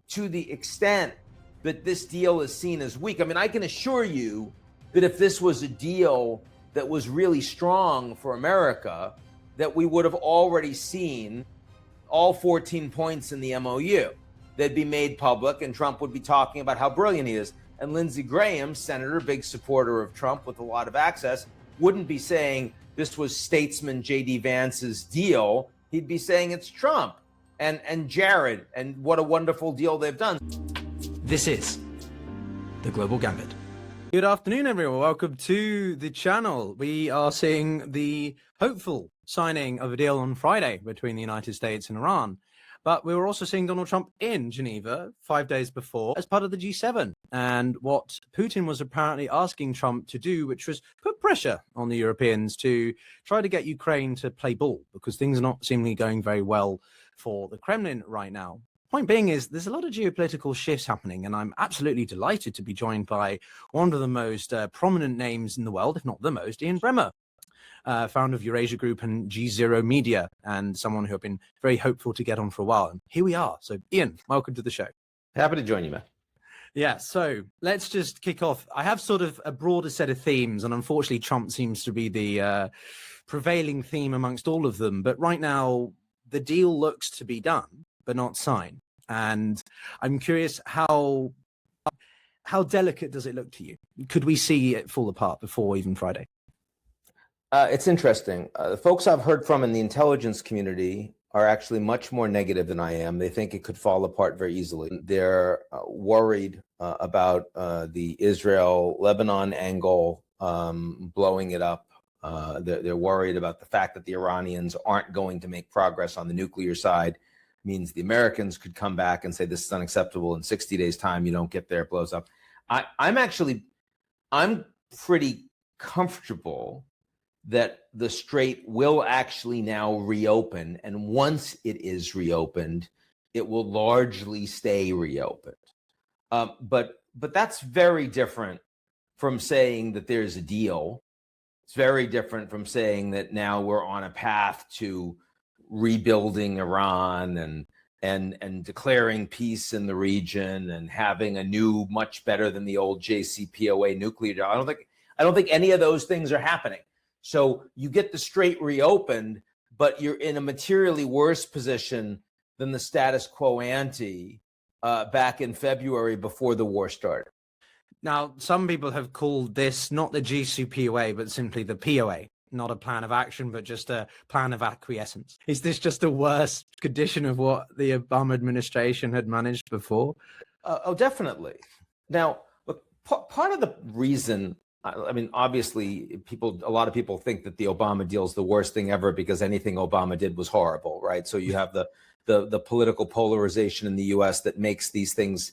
to the extent that this deal is seen as weak. I mean, I can assure you that if this was a deal that was really strong for America, that we would have already seen all 14 points in the MOU. They'd be made public, and Trump would be talking about how brilliant he is. And Lindsey Graham, senator, big supporter of Trump with a lot of access, wouldn't be saying this was statesman J.D. Vance's deal. He'd be saying it's Trump and Jared, and what a wonderful deal they've done. This is The Global Gambit. Good afternoon, everyone. Welcome to the channel. We are seeing the hopeful signing of a deal on Friday between the United States and Iran. But we were also seeing Donald Trump in Geneva 5 days before as part of the G7. And what Putin was apparently asking Trump to do, which was put pressure on the Europeans to try to get Ukraine to play ball, because things are not seemingly going very well for the Kremlin right now. Point being is there's a lot of geopolitical shifts happening, and I'm absolutely delighted to be joined by one of the most prominent names in the world, if not the most, Ian Bremmer, founder of Eurasia Group and G0 Media, and someone who I've been very hopeful to get on for a while. And here we are. So Ian, welcome to the show. Happy to join you, man. Yeah, so let's just kick off. I have sort of a broader set of themes, and unfortunately Trump seems to be the prevailing theme amongst all of them. But right now, the deal looks to be done, but not signed. And I'm curious, how delicate does it look to you? Could we see it fall apart before even Friday? It's interesting. The folks I've heard from in the intelligence community are actually much more negative than I am. They think it could fall apart very easily. They're worried about the Israel-Lebanon angle blowing it up. They're worried about the fact that the Iranians aren't going to make progress on the nuclear side. Means the Americans could come back and say this is unacceptable. In 60 days time, you don't get there, it blows up. I'm pretty comfortable that the Strait will actually now reopen, and once it is reopened, it will largely stay reopened. But that's very different from saying that there's a deal. It's very different from saying that now we're on a path to rebuilding Iran and declaring peace in the region and having a new, much better than the old JCPOA nuclear deal. I don't think any of those things are happening. So you get the Strait reopened, but you're in a materially worse position than the status quo ante back in February before the war started. Now, some people have called this not the JCPOA, but simply the POA. Not a plan of action, but just a plan of acquiescence. Is this just a worse condition of what the Obama administration had managed before? Oh, definitely. Now, look, part of the reason, I mean, obviously, a lot of people think that the Obama deal is the worst thing ever because anything Obama did was horrible, right? So you have the political polarization in the U.S. that makes these things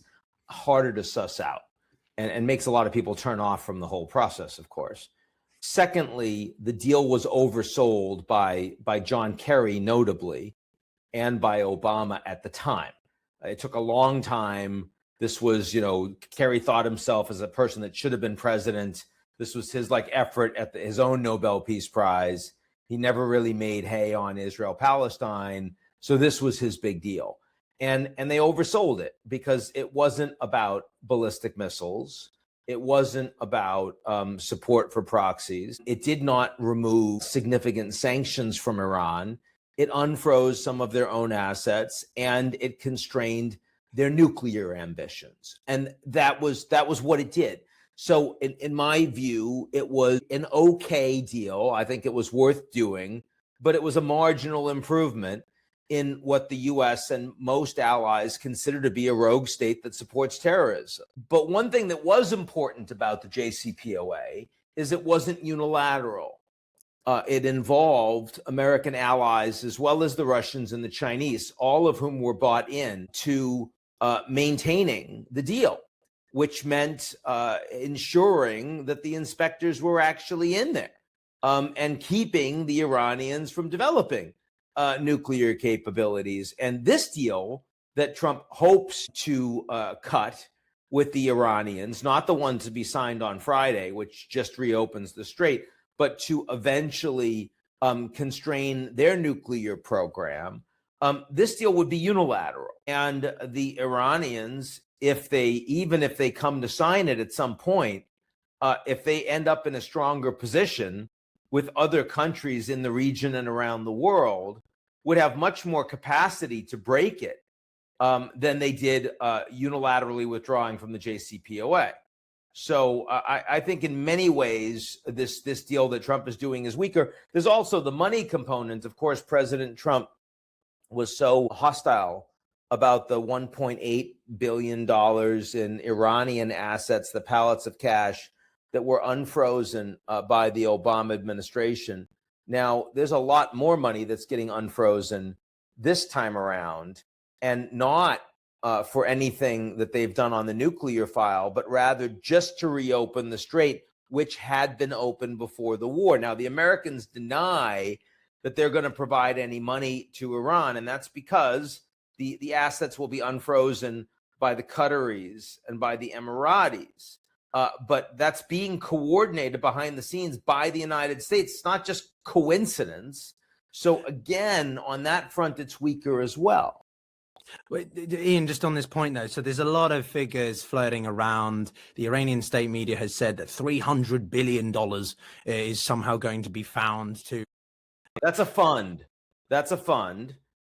harder to suss out and makes a lot of people turn off from the whole process, of course. Secondly, the deal was oversold by John Kerry, notably, and by Obama at the time. It took a long time. This was, Kerry thought himself as a person that should have been president. This was his effort at his own Nobel Peace Prize. He never really made hay on Israel-Palestine. So this was his big deal. And they oversold it because it wasn't about ballistic missiles. It wasn't about support for proxies. It did not remove significant sanctions from Iran. It unfroze some of their own assets, and it constrained their nuclear ambitions. And that was what it did. So in my view, it was an okay deal. I think it was worth doing, but it was a marginal improvement in what the U.S. and most allies consider to be a rogue state that supports terrorism. But one thing that was important about the JCPOA is it wasn't unilateral. It involved American allies as well as the Russians and the Chinese, all of whom were bought in to maintaining the deal, which meant ensuring that the inspectors were actually in there and keeping the Iranians from developing nuclear capabilities. And this deal that Trump hopes to cut with the Iranians, not the one to be signed on Friday, which just reopens the Strait, but to eventually constrain their nuclear program, this deal would be unilateral. And the Iranians, even if they come to sign it at some point, if they end up in a stronger position with other countries in the region and around the world, would have much more capacity to break it than they did unilaterally withdrawing from the JCPOA. So I think in many ways, this deal that Trump is doing is weaker. There's also the money component. Of course, President Trump was so hostile about the $1.8 billion in Iranian assets, the pallets of cash that were unfrozen by the Obama administration. Now, there's a lot more money that's getting unfrozen this time around, and not for anything that they've done on the nuclear file, but rather just to reopen the Strait, which had been open before the war. Now, the Americans deny that they're going to provide any money to Iran, and that's because the assets will be unfrozen by the Qataris and by the Emiratis. But that's being coordinated behind the scenes by the United States. It's not just coincidence. So again, on that front, it's weaker as well. Ian, just on this point, though, so there's a lot of figures floating around. The Iranian state media has said that $300 billion is somehow going to be found to. That's a fund. That's a fund.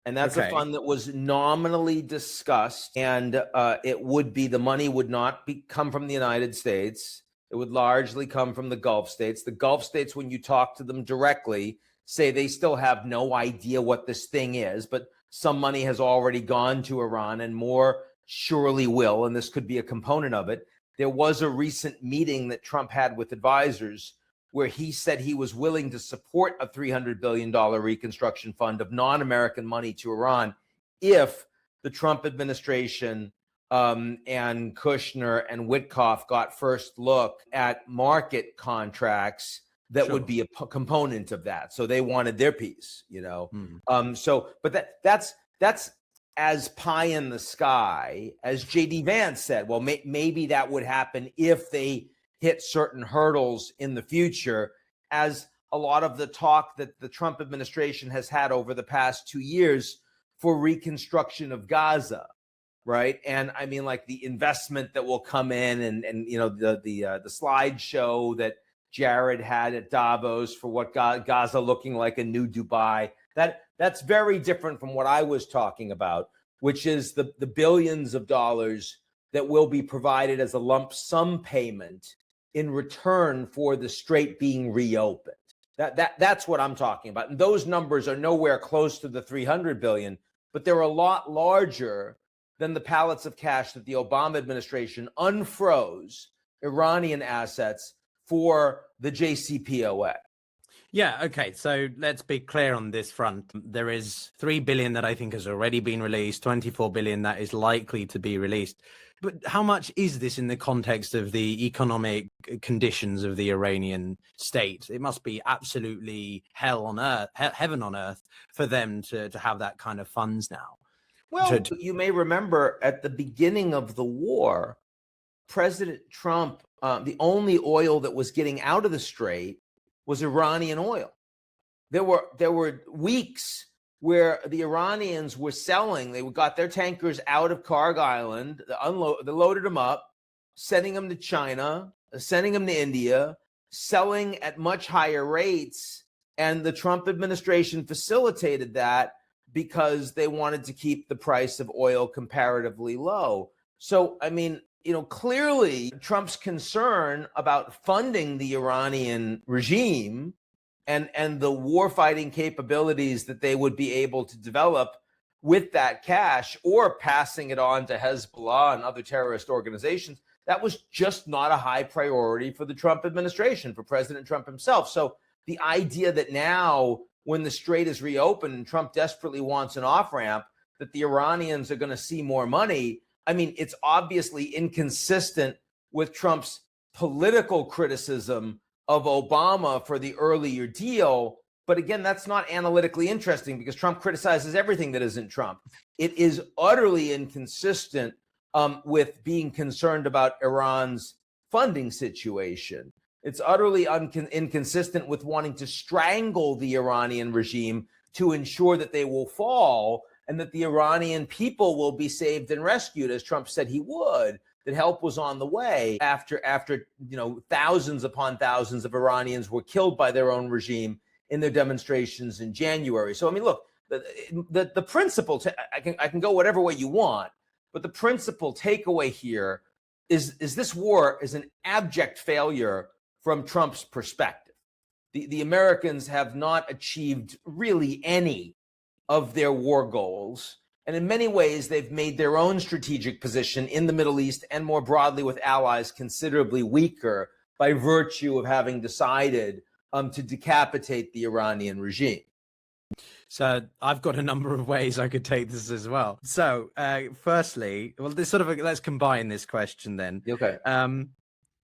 And that's a fund that was nominally discussed. And the money would not come from the United States. It would largely come from the Gulf states. The Gulf states, when you talk to them directly, say they still have no idea what this thing is, but some money has already gone to Iran and more surely will, and this could be a component of it. There was a recent meeting that Trump had with advisors where he said he was willing to support a $300 billion reconstruction fund of non-American money to Iran if the Trump administration and Kushner and Witkoff got first look at market contracts that would be a component of that. So they wanted their piece, you know. But that's as pie in the sky, as JD Vance said. Well, maybe that would happen if they hit certain hurdles in the future, as a lot of the talk that the Trump administration has had over the past 2 years for reconstruction of Gaza, right? And I mean, like the investment that will come in, and you know, the slideshow that Jared had at Davos for what Gaza looking like a new Dubai. That's very different from what I was talking about, which is the billions of dollars that will be provided as a lump sum payment in return for the Strait being reopened. That's what I'm talking about. And those numbers are nowhere close to the 300 billion, but they're a lot larger than the pallets of cash that the Obama administration unfroze Iranian assets for the JCPOA. Yeah, okay. So let's be clear on this front. There is 3 billion that I think has already been released, 24 billion that is likely to be released. But how much is this in the context of the economic conditions of the Iranian state? It must be absolutely hell on earth, heaven on earth for them to have that kind of funds now. Well, you may remember at the beginning of the war, President Trump, the only oil that was getting out of the Strait was Iranian oil. There were weeks where the Iranians were selling. They got their tankers out of Karg Island, they loaded them up, sending them to China, sending them to India, selling at much higher rates. And the Trump administration facilitated that because they wanted to keep the price of oil comparatively low. So, I mean, you know, clearly Trump's concern about funding the Iranian regime and the warfighting capabilities that they would be able to develop with that cash, or passing it on to Hezbollah and other terrorist organizations, that was just not a high priority for the Trump administration, for President Trump himself. So the idea that now, when the Strait is reopened and Trump desperately wants an off-ramp, that the Iranians are going to see more money, I mean, it's obviously inconsistent with Trump's political criticism of Obama for the earlier deal. But again, that's not analytically interesting because Trump criticizes everything that isn't Trump. It is utterly inconsistent with being concerned about Iran's funding situation. It's utterly inconsistent with wanting to strangle the Iranian regime to ensure that they will fall and that the Iranian people will be saved and rescued, as Trump said he would, that help was on the way after thousands upon thousands of Iranians were killed by their own regime in their demonstrations in January. So, I mean, look, the principle, I can go whatever way you want, but the principal takeaway here is this war is an abject failure from Trump's perspective. The Americans have not achieved really any of their war goals. And in many ways, they've made their own strategic position in the Middle East and more broadly with allies considerably weaker by virtue of having decided to decapitate the Iranian regime. So I've got a number of ways I could take this as well. So firstly, well, this sort of let's combine this question then. Okay.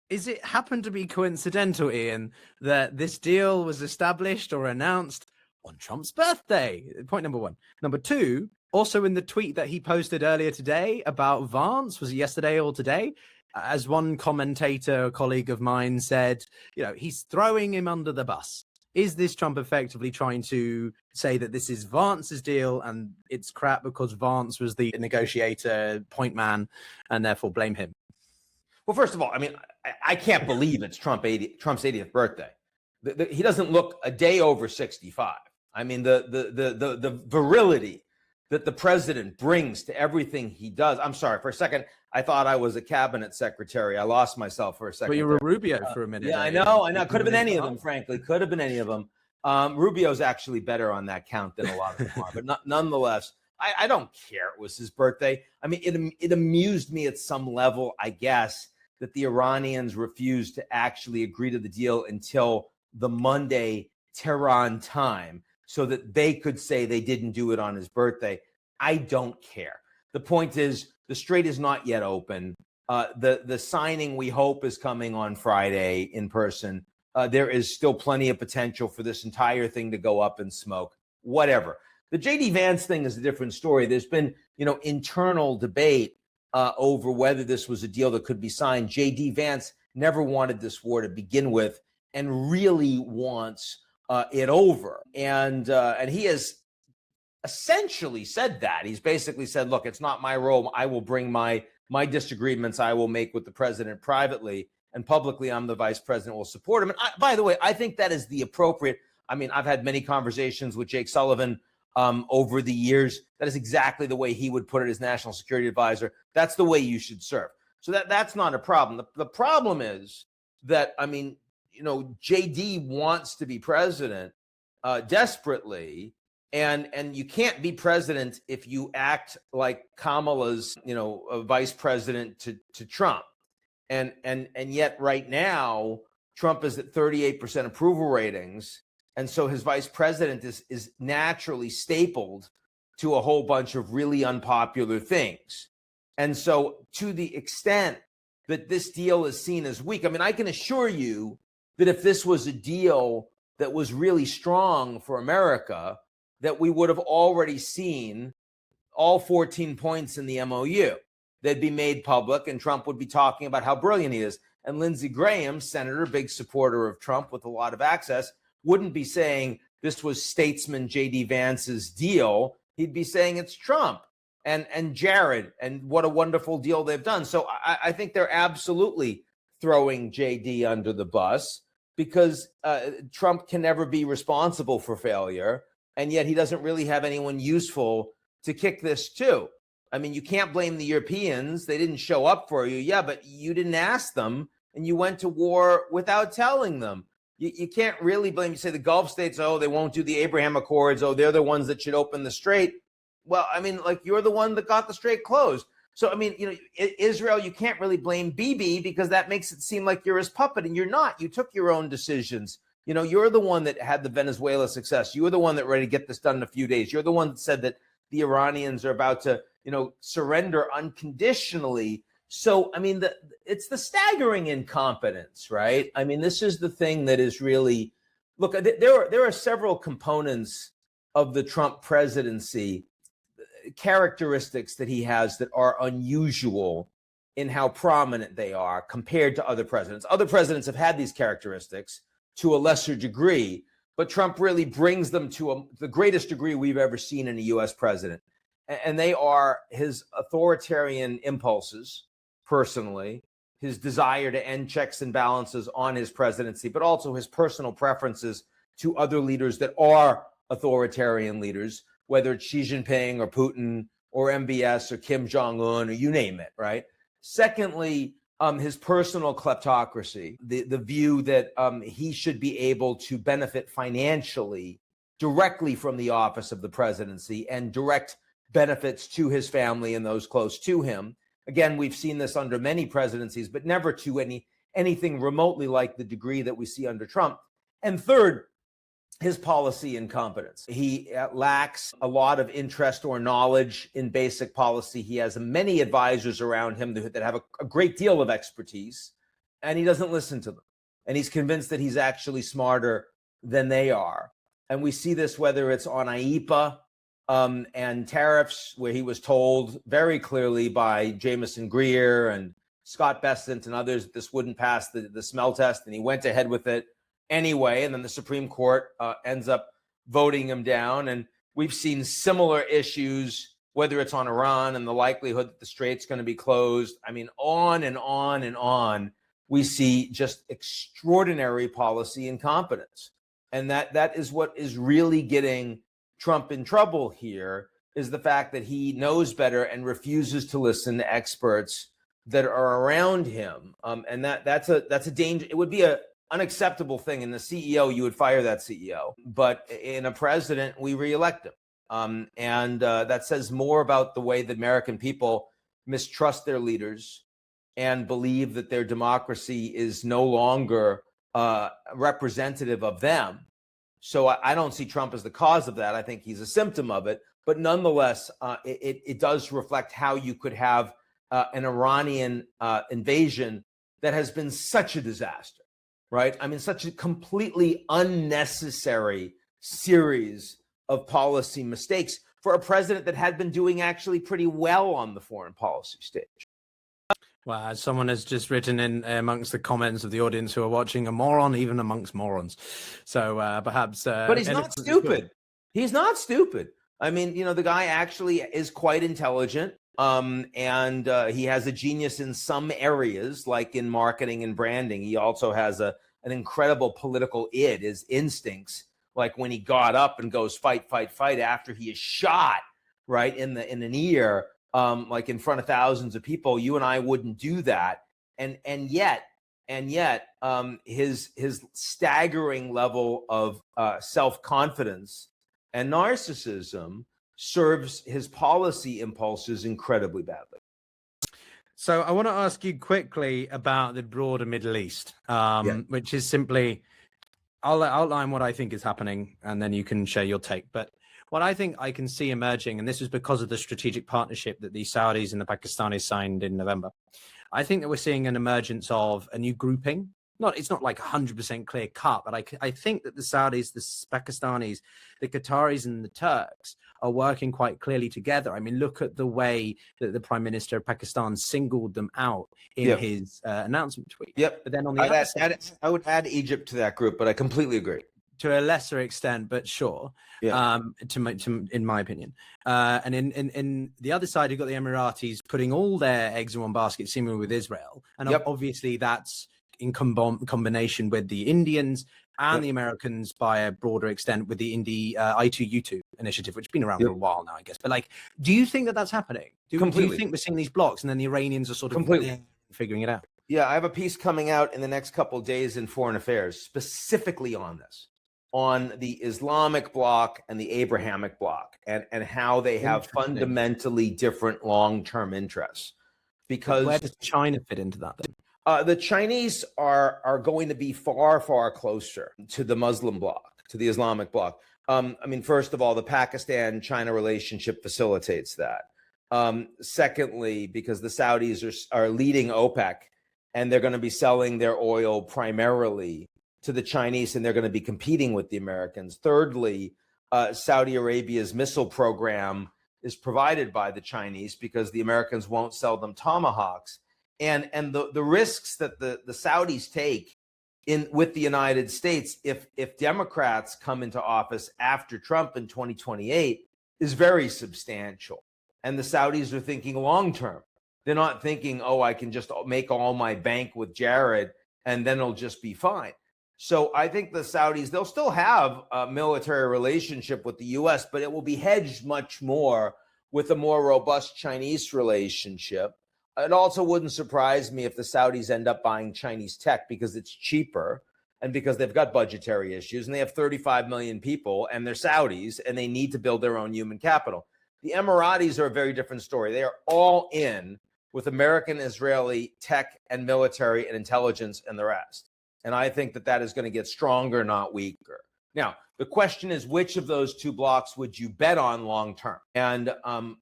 Is it happened to be coincidental, Ian, that this deal was established or announced on Trump's birthday? Point number one. Number two, also in the tweet that he posted earlier today about Vance, was it yesterday or today? As one commentator, a colleague of mine said, he's throwing him under the bus. Is this Trump effectively trying to say that this is Vance's deal and it's crap because Vance was the negotiator, point man, and therefore blame him? Well, first of all, I mean, I can't believe it's Trump's 80th birthday. He doesn't look a day over 65. I mean, the virility that the president brings to everything he does. I'm sorry, for a second, I thought I was a cabinet secretary. I lost myself for a second. But you were Rubio for a minute. Yeah, I know. Could have been any of them, frankly. Could have been any of them. Rubio's actually better on that count than a lot of them are. But nonetheless, I don't care. It was his birthday. I mean, it amused me at some level, I guess, that the Iranians refused to actually agree to the deal until the Monday Tehran time so that they could say they didn't do it on his birthday. I don't care. The point is, the Strait is not yet open. The signing, we hope, is coming on Friday in person. There is still plenty of potential for this entire thing to go up in smoke. Whatever. The J.D. Vance thing is a different story. There's been, internal debate over whether this was a deal that could be signed. J.D. Vance never wanted this war to begin with and really wants it over. And he has essentially said that. He's basically said, look, it's not my role. I will bring my disagreements I will make with the president privately, and publicly I'm the vice president, will support him. And by the way, I think that is the appropriate. I mean, I've had many conversations with Jake Sullivan over the years. That is exactly the way he would put it as national security advisor. That's the way you should serve. So that's not a problem. The problem is that, I mean, JD wants to be president desperately. And you can't be president if you act like Kamala's, a vice president to Trump. And yet right now, Trump is at 38% approval ratings. And so his vice president is naturally stapled to a whole bunch of really unpopular things. And so to the extent that this deal is seen as weak, I mean, I can assure you that if this was a deal that was really strong for America, that we would have already seen all 14 points in the MOU. They'd be made public, and Trump would be talking about how brilliant he is. And Lindsey Graham, senator, big supporter of Trump with a lot of access, wouldn't be saying this was statesman J.D. Vance's deal. He'd be saying it's Trump and Jared, and what a wonderful deal they've done. So I think they're absolutely throwing J.D. under the bus because Trump can never be responsible for failure. And yet he doesn't really have anyone useful to kick this to. I mean, you can't blame the Europeans. They didn't show up for you. Yeah, but you didn't ask them, and you went to war without telling them. You can't really blame, you say the Gulf states, oh, they won't do the Abraham Accords. Oh, they're the ones that should open the Strait. Well, I mean, like, you're the one that got the Strait closed. So, I mean, Israel, you can't really blame Bibi because that makes it seem like you're his puppet, and you're not. You took your own decisions. You're the one that had the Venezuela success. You were the one that ready to get this done in a few days. You're the one that said that the Iranians are about to, surrender unconditionally. So, I mean, it's the staggering incompetence, right? I mean, this is the thing that is really, look, there are several components of the Trump presidency, characteristics that he has that are unusual in how prominent they are compared to other presidents. Other presidents have had these characteristics to a lesser degree, but Trump really brings them to the greatest degree we've ever seen in a U.S. president. And they are his authoritarian impulses, personally, his desire to end checks and balances on his presidency, but also his personal preferences to other leaders that are authoritarian leaders, whether it's Xi Jinping or Putin or MBS or Kim Jong-un or you name it, right? Secondly, his personal kleptocracy, the view that he should be able to benefit financially directly from the office of the presidency and direct benefits to his family and those close to him. Again, we've seen this under many presidencies, but never to anything remotely like the degree that we see under Trump. And third, his policy incompetence. He lacks a lot of interest or knowledge in basic policy. He has many advisors around him that have a great deal of expertise, and he doesn't listen to them. And he's convinced that he's actually smarter than they are. And we see this whether it's on IEEPA and tariffs, where he was told very clearly by Jameson Greer and Scott Bessent and others that this wouldn't pass the smell test, and he went ahead with it anyway, and then the Supreme Court ends up voting him down. And we've seen similar issues, whether it's on Iran and the likelihood that the Strait's going to be closed. I mean, on and on and on, we see just extraordinary policy incompetence. And that is what is really getting Trump in trouble here, is the fact that he knows better and refuses to listen to experts that are around him. And that's a danger. It would be a unacceptable thing. In the CEO, you would fire that CEO, but in a president, we reelect him. And that says more about the way the American people mistrust their leaders and believe that their democracy is no longer representative of them. So I don't see Trump as the cause of that. I think he's a symptom of it. But nonetheless, it does reflect how you could have an Iranian invasion that has been such a disaster. Right? I mean, such a completely unnecessary series of policy mistakes for a president that had been doing actually pretty well on the foreign policy stage. Well, as someone has just written in amongst the comments of the audience who are watching, a moron even amongst morons. So perhaps... but he's not stupid. He's not stupid. I mean, the guy actually is quite intelligent. And he has a genius in some areas, like in marketing and branding. He also has an incredible political his instincts, like when he got up and goes fight, fight, fight after he is shot right in an ear, like in front of thousands of people. You and I wouldn't do that. And yet his staggering level of self-confidence and narcissism serves his policy impulses incredibly badly. So I want to ask you quickly about the broader Middle East, which is simply, I'll outline what I think is happening, and then you can share your take. But what I think I can see emerging, and this is because of the strategic partnership that the Saudis and the Pakistanis signed in November, I think that we're seeing an emergence of a new grouping. It's not like 100% clear cut, but I think that the Saudis, the Pakistanis, the Qataris, and the Turks are working quite clearly together. I mean, look at the way that the Prime Minister of Pakistan singled them out in his announcement tweet. But then on the other side, I would add Egypt to that group, but I completely agree. To a lesser extent, but sure, in my opinion. And in the other side, you've got the Emiratis putting all their eggs in one basket, seemingly with Israel. And obviously that's in combination with the Indians and the Americans by a broader extent with the I2U2 initiative, which has been around for a while now, I guess. But do you think that that's happening? Do you think we're seeing these blocks and then the Iranians are sort of figuring it out? Yeah, I have a piece coming out in the next couple of days in Foreign Affairs specifically on this, on the Islamic bloc and the Abrahamic bloc, and how they have fundamentally different long-term interests. Because where does China fit into that then? The Chinese are going to be far, far closer to the Muslim bloc, to the Islamic bloc. I mean, first of all, the Pakistan-China relationship facilitates that. Secondly, because the Saudis are leading OPEC, and they're going to be selling their oil primarily to the Chinese, and they're going to be competing with the Americans. Thirdly, Saudi Arabia's missile program is provided by the Chinese because the Americans won't sell them Tomahawks. And the risks that the Saudis take in with the United States, if Democrats come into office after Trump in 2028, is very substantial. And the Saudis are thinking long term. They're not thinking, oh, I can just make all my bank with Jared and then it'll just be fine. So I think the Saudis, they'll still have a military relationship with the US, but it will be hedged much more with a more robust Chinese relationship. It also wouldn't surprise me if the Saudis end up buying Chinese tech because it's cheaper and because they've got budgetary issues and they have 35 million people and they're Saudis and they need to build their own human capital. The Emiratis are a very different story. They are all in with American, Israeli tech and military and intelligence and the rest. And I think that is going to get stronger, not weaker. Now, the question is, which of those two blocks would you bet on long term? And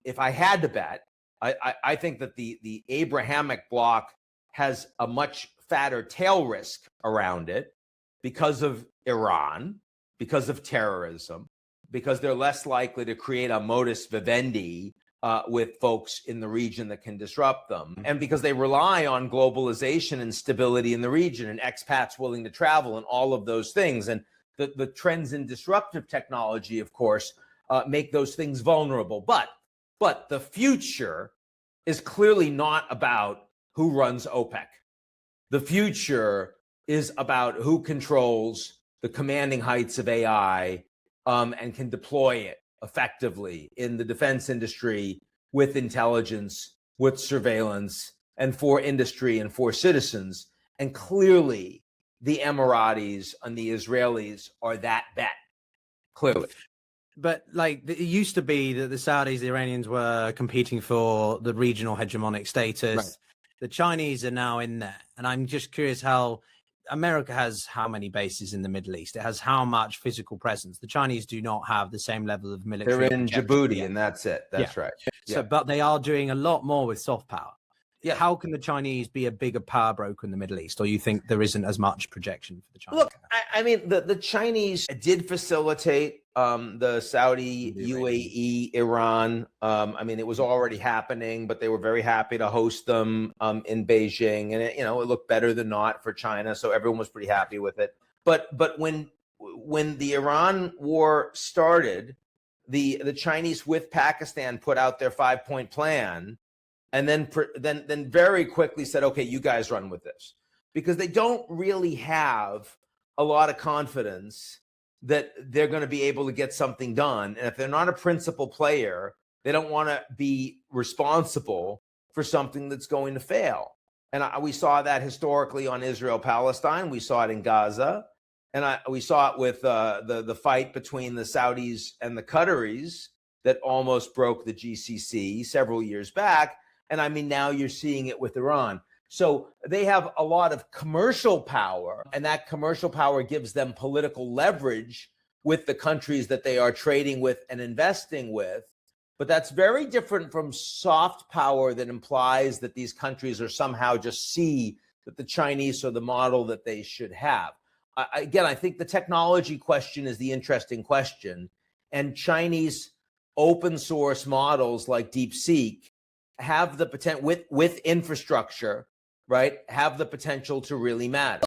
if I had to bet, I think that the Abrahamic bloc has a much fatter tail risk around it because of Iran, because of terrorism, because they're less likely to create a modus vivendi with folks in the region that can disrupt them. And because they rely on globalization and stability in the region and expats willing to travel and all of those things. And the trends in disruptive technology, of course, make those things vulnerable. But the future is clearly not about who runs OPEC. The future is about who controls the commanding heights of AI and can deploy it effectively in the defense industry with intelligence, with surveillance, and for industry and for citizens. And clearly, the Emiratis and the Israelis are that bet, clearly. But like it used to be that the Saudis, the Iranians were competing for the regional hegemonic status. Right. The Chinese are now in there. And I'm just curious how America has how many bases in the Middle East? It has how much physical presence? The Chinese do not have the same level of military. They're in Djibouti and that's it. That's right. So, but they are doing a lot more with soft power. Yeah. How can the Chinese be a bigger power broker in the Middle East? Or you think there isn't as much projection for the Chinese? Look, I mean, the Chinese did facilitate the Saudi, UAE, Iran. I mean, it was already happening, but they were very happy to host them in Beijing. And, it looked better than not for China. So everyone was pretty happy with it. But when the Iran war started, the Chinese with Pakistan put out their 5-point plan. And then very quickly said, okay, you guys run with this, because they don't really have a lot of confidence that they're going to be able to get something done. And if they're not a principal player, they don't want to be responsible for something that's going to fail. And we saw that historically on Israel-Palestine. We saw it in Gaza. And we saw it with the fight between the Saudis and the Qataris that almost broke the GCC several years back. And I mean, now you're seeing it with Iran. So they have a lot of commercial power, and that commercial power gives them political leverage with the countries that they are trading with and investing with. But that's very different from soft power that implies that these countries are somehow just see that the Chinese are the model that they should have. Again, I think the technology question is the interesting question. And Chinese open source models like DeepSeek have the potential with infrastructure, right? Have the potential to really matter.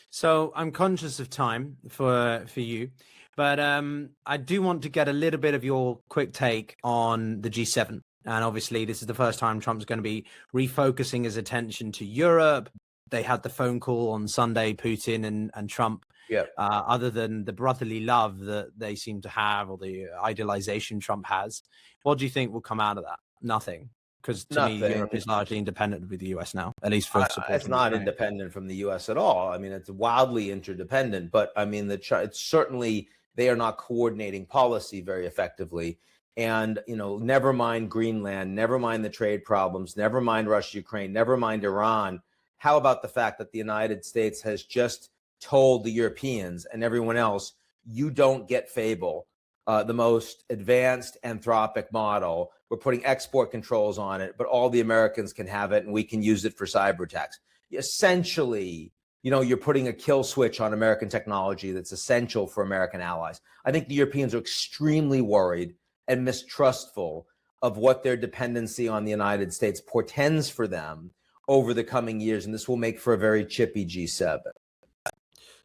So I'm conscious of time for you, but I do want to get a little bit of your quick take on the G7. And obviously, this is the first time Trump's going to be refocusing his attention to Europe. They had the phone call on Sunday, Putin and Trump. Yeah. Other than the brotherly love that they seem to have, or the idealization Trump has, what do you think will come out of that? Nothing. Because to me, Europe is largely independent with the US now, at least for support. It's not independent from the US at all. I mean, it's wildly interdependent, but I mean, it's certainly, they are not coordinating policy very effectively. And, never mind Greenland, never mind the trade problems, never mind Russia, Ukraine, never mind Iran. How about the fact that the United States has just told the Europeans and everyone else, you don't get Fable, the most advanced anthropic model. We're putting export controls on it, but all the Americans can have it and we can use it for cyber attacks. Essentially, you're putting a kill switch on American technology that's essential for American allies. I think the Europeans are extremely worried and mistrustful of what their dependency on the United States portends for them over the coming years. And this will make for a very chippy G7.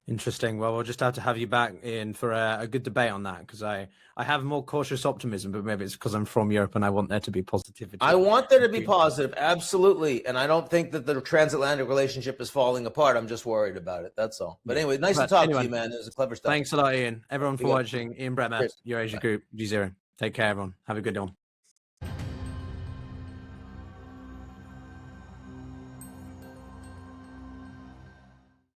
Interesting. Well, we'll just have to have you back in for a good debate on that, because I have more cautious optimism, but maybe it's because I'm from Europe and I want there to be positivity. I want there to be positive, absolutely. And I don't think that the transatlantic relationship is falling apart. I'm just worried about it. That's all. But anyway, nice to talk to you, man. It was clever stuff. Thanks a lot, Ian. Everyone for watching. Ian Bremmer, Cheers. Eurasia Bye. Group, G0. Take care, everyone. Have a good one.